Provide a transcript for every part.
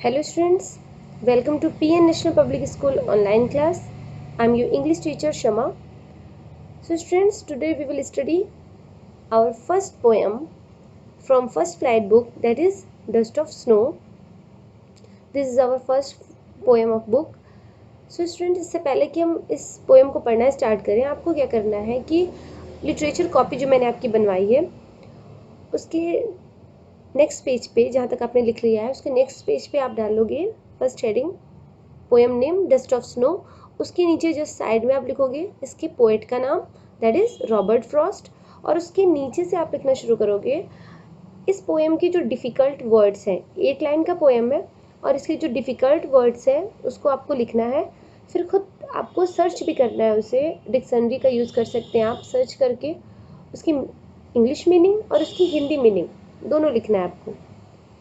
Hello students, welcome to PN National Public School online class. I'm your English teacher Shama. So students, today we will study our first poem from first flight book, that is Dust of Snow. This is our first poem of book. So students, इससे पहले कि हम इस poem को पढ़ना start करें, आपको क्या करना है कि लिटरेचर कॉपी जो मैंने आपकी बनवाई है उसके नेक्स्ट पेज पे, जहाँ तक आपने लिख लिया है उसके नेक्स्ट पेज पे आप डालोगे first heading poem name dust of snow. उसके नीचे जस्ट साइड में आप लिखोगे इसके पोएट का नाम, दैट इज रॉबर्ट फ्रॉस्ट। और उसके नीचे से आप लिखना शुरू करोगे इस पोएम के जो डिफ़िकल्ट वर्ड्स हैं। 8 लाइन का पोएम है और इसके जो डिफ़िकल्ट वर्ड्स हैं उसको आपको लिखना है। फिर खुद आपको सर्च भी करना है, उसे डिक्शनरी का यूज़ कर सकते हैं आप, सर्च करके उसकी इंग्लिश मीनिंग और उसकी हिंदी मीनिंग दोनों लिखना है आपको।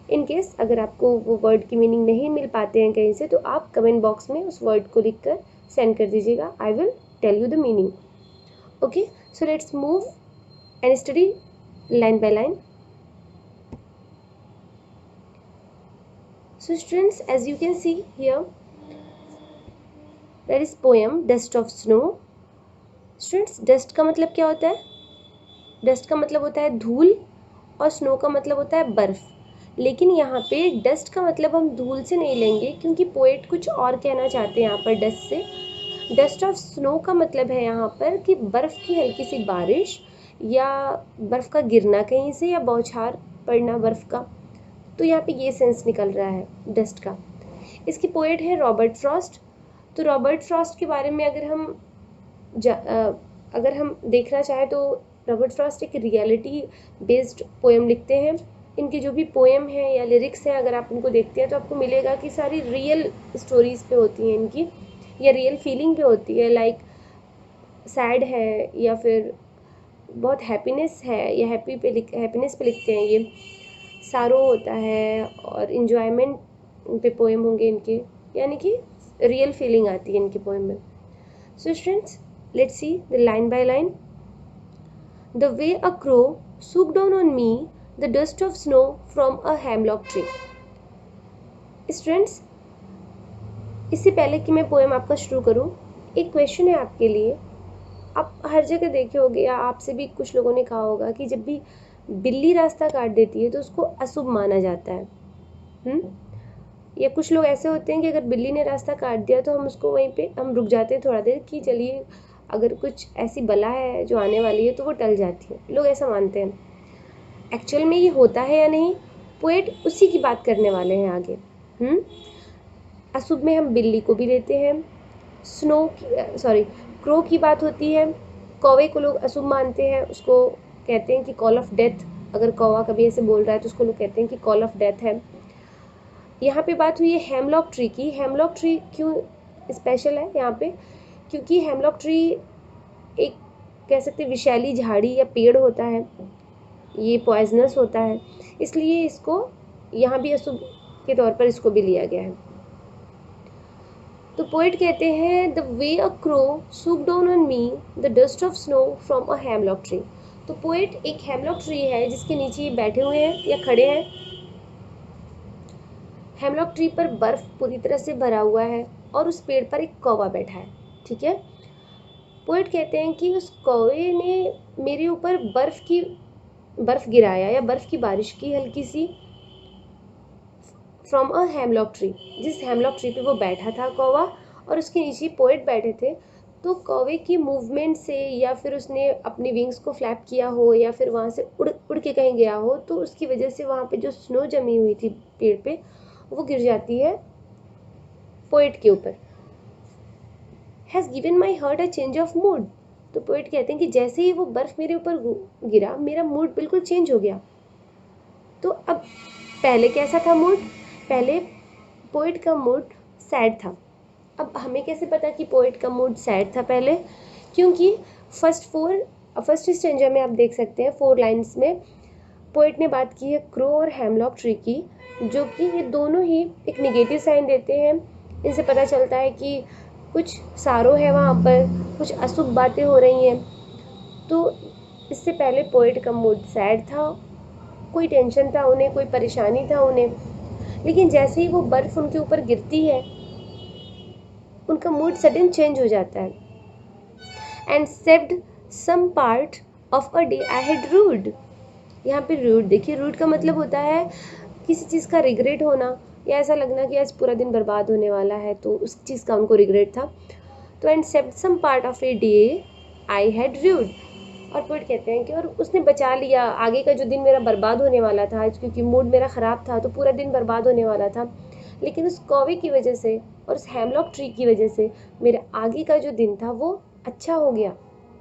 इन केस अगर आपको वो वर्ड की मीनिंग नहीं मिल पाते हैं कहीं से, तो आप कमेंट बॉक्स में उस वर्ड को लिख कर सेंड कर दीजिएगा। I will tell you the meaning. Okay, so let's move and study line by line. So students, as you can see here, that is poem Dust of Snow. Students, dust का मतलब क्या होता है? Dust का मतलब होता है धूल और स्नो का मतलब होता है बर्फ़। लेकिन यहाँ पे डस्ट का मतलब हम धूल से नहीं लेंगे, क्योंकि पोएट कुछ और कहना चाहते हैं यहाँ पर डस्ट से। डस्ट ऑफ स्नो का मतलब है यहाँ पर कि बर्फ़ की हल्की सी बारिश या बर्फ़ का गिरना कहीं से या बौछार पड़ना बर्फ़ का। तो यहाँ पे ये सेंस निकल रहा है डस्ट का। इसकी पोएट है रॉबर्ट फ्रॉस्ट। तो रॉबर्ट फ्रॉस्ट के बारे में अगर हम देखना चाहें तो रॉबर्ट फ्रॉस्ट एक रियलिटी बेस्ड पोएम लिखते हैं। इनकी जो भी पोएम है या लिरिक्स हैं, अगर आप उनको देखते हैं तो आपको मिलेगा कि सारी रियल स्टोरीज़ पे होती हैं इनकी, या रियल फीलिंग पे होती है। लाइक सैड है या फिर बहुत हैप्पीनेस है या हैप्पीनेस पे लिखते हैं ये। सारो होता है और इन्जॉयमेंट पे पोएम होंगे इनके, यानी कि रियल फीलिंग आती है इनकी पोएम में। So students, let's see the line by line. The way a crow swooped down on me, the dust of snow from a hemlock tree. Students, इससे पहले कि मैं पोएम आपका शुरू करूं, एक क्वेश्चन है आपके लिए। आप हर जगह देखे होंगे या आपसे भी कुछ लोगों ने कहा होगा कि जब भी बिल्ली रास्ता काट देती है तो उसको अशुभ माना जाता है। या कुछ लोग ऐसे होते हैं कि अगर बिल्ली ने रास्ता काट दिया तो हम उसको वहीं पे हम रुक जाते हैं थोड़ा देर कि चलिए अगर कुछ ऐसी बला है जो आने वाली है तो वो टल जाती है। लोग ऐसा मानते हैं। एक्चुअल में ये होता है या नहीं, पोएट उसी की बात करने वाले हैं आगे। अशुभ में हम बिल्ली को भी लेते हैं, क्रो की बात होती है। कौवे को लोग अशुभ मानते हैं, उसको कहते हैं कि कॉल ऑफ डेथ। अगर कौवा कभी ऐसे बोल रहा है तो उसको लोग कहते हैं कि कॉल ऑफ डेथ है। यहाँ पे बात हुई है हेमलॉक ट्री की। हेमलॉक ट्री क्यों स्पेशल है यहाँ पे? क्योंकि हेमलॉक ट्री एक कह सकते विषैली झाड़ी या पेड़ होता है, ये पॉइजनस होता है, इसलिए इसको यहाँ भी अशुभ के तौर पर इसको भी लिया गया है। तो पोएट कहते हैं the way a crow swooped down on me the dust of snow from a hemlock tree. तो पोएट एक हेमलॉक ट्री है जिसके नीचे ये बैठे हुए हैं या खड़े हैं। हेमलॉक ट्री पर बर्फ़ पूरी तरह से भरा हुआ है और उस पेड़ पर एक कौवा बैठा है, ठीक है। पोएट कहते हैं कि उस कौवे ने मेरे ऊपर बर्फ़ गिराया या बर्फ़ की बारिश की हल्की सी, फ्रॉम अ हेमलॉक ट्री। जिस हेमलॉक ट्री पे वो बैठा था कौवा और उसके नीचे पोएट बैठे थे, तो कौवे की मूवमेंट से या फिर उसने अपनी विंग्स को फ्लैप किया हो या फिर वहाँ से उड़ उड़ के कहीं गया हो, तो उसकी वजह से वहाँ पे जो स्नो जमी हुई थी पेड़ पे वो गिर जाती है पोएट के ऊपर। Has given my heart a change of mood. तो पोएट कहते हैं कि जैसे ही वो बर्फ़ मेरे ऊपर गिरा, मेरा मूड बिल्कुल चेंज हो गया। तो अब पहले कैसा था मूड? पहले पोएट का मूड सैड था। अब हमें कैसे पता कि पोएट का मूड सैड था पहले? क्योंकि फर्स्ट स्टेंजा में आप देख सकते हैं 4 लाइन्स में पोएट ने बात की है क्रो और हेमलॉक ट्री की, जो कि ये दोनों ही एक नेगेटिव साइन देते हैं। इनसे पता चलता है कि कुछ सारो है वहाँ पर, कुछ अशुभ बातें हो रही हैं। तो इससे पहले पोएट का मूड सैड था, कोई टेंशन था उन्हें, कोई परेशानी था उन्हें। लेकिन जैसे ही वो बर्फ़ उनके ऊपर गिरती है उनका मूड सडन चेंज हो जाता है। And saved some part of a day I had rued. यहाँ पे रूड देखिए, रूड का मतलब होता है किसी चीज़ का रिग्रेट होना या ऐसा लगना कि आज पूरा दिन बर्बाद होने वाला है, तो उस चीज़ का उनको रिग्रेट था। तो and saved some part of a day I had rued, और पोएट कहते हैं कि और उसने बचा लिया आगे का जो दिन मेरा बर्बाद होने वाला था आज, क्योंकि मूड मेरा ख़राब था तो पूरा दिन बर्बाद होने वाला था, लेकिन उस कौवे की वजह से और उस हेमलॉक ट्री की वजह से मेरा आगे का जो दिन था वो अच्छा हो गया,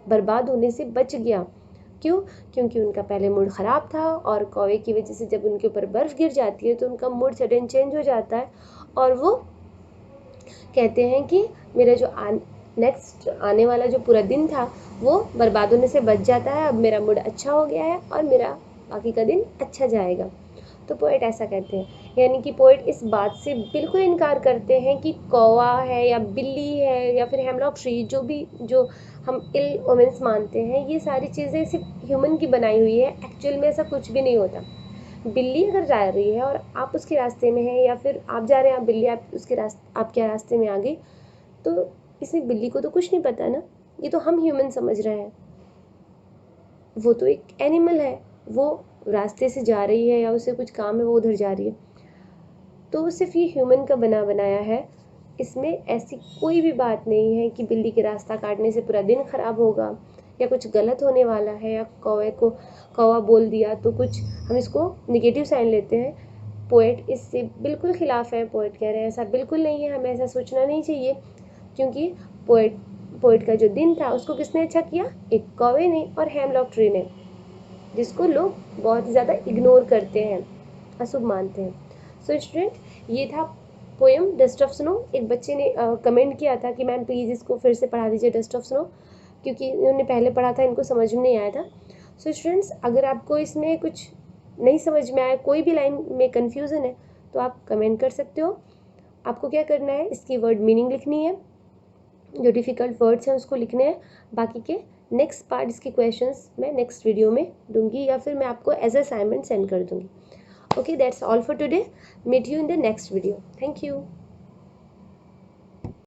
बर्बाद होने से बच गया। क्यों? क्योंकि उनका पहले मूड ख़राब था और कौवे की वजह से जब उनके ऊपर बर्फ़ गिर जाती है तो उनका मूड सडन चेंज हो जाता है, और वो कहते हैं कि मेरा जो नेक्स्ट आने वाला जो पूरा दिन था वो बर्बाद होने से बच जाता है, अब मेरा मूड अच्छा हो गया है और मेरा बाकी का दिन अच्छा जाएगा। तो पोएट ऐसा कहते हैं, यानी कि पोएट इस बात से बिल्कुल इनकार करते हैं कि कौवा है या बिल्ली है या फिर हेमलॉक ट्री, जो भी जो हम इल ओमेंस मानते हैं, ये सारी चीज़ें सिर्फ ह्यूमन की बनाई हुई है। एक्चुअल में ऐसा कुछ भी नहीं होता। बिल्ली अगर जा रही है और आप उसके रास्ते में हैं, या फिर आप जा रहे हैं, आप बिल्ली आप उसके आपके रास्ते में आ गई, तो इसमें बिल्ली को तो कुछ नहीं पता ना, ये तो हम ह्यूमन समझ रहे हैं। वो तो एक एनिमल है, वो रास्ते से जा रही है या उसे कुछ काम है वो उधर जा रही है, तो सिर्फ ये ह्यूमन का बना बनाया है। इसमें ऐसी कोई भी बात नहीं है कि बिल्ली के रास्ता काटने से पूरा दिन ख़राब होगा या कुछ गलत होने वाला है, या कौवे को कौवा बोल दिया तो कुछ हम इसको निगेटिव साइन लेते हैं। पोएट इससे बिल्कुल ख़िलाफ़ है। पोएट कह रहे हैं ऐसा बिल्कुल नहीं है, हमें ऐसा सोचना नहीं चाहिए, क्योंकि पोएट पोएट का जो दिन था उसको किसने अच्छा किया? एक कौवे ने और हेमलॉक ट्री ने, जिसको लोग बहुत ज़्यादा इग्नोर करते हैं, अशुभ मानते हैं। सो स्टूडेंट, ये था पोएम डस्ट ऑफ स्नो। एक बच्चे ने कमेंट किया था कि मैम प्लीज़ इसको फिर से पढ़ा दीजिए, डस्ट ऑफ स्नो, क्योंकि इन्होंने पहले पढ़ा था, इनको समझ में नहीं आया था। सो स्टूडेंट्स, अगर आपको इसमें कुछ नहीं समझ में आया, कोई भी लाइन में कन्फ्यूज़न है, तो आप कमेंट कर सकते हो। आपको क्या करना है, इसकी वर्ड मीनिंग लिखनी है, जो डिफ़िकल्ट वर्ड्स हैं उसको लिखने हैं। बाकी के नेक्स्ट पार्ट, इसके क्वेश्चंस मैं नेक्स्ट वीडियो में दूंगी, या फिर मैं आपको एज असाइनमेंट सेंड कर दूंगी। Okay, that's all for today. Meet you in the next video. Thank you.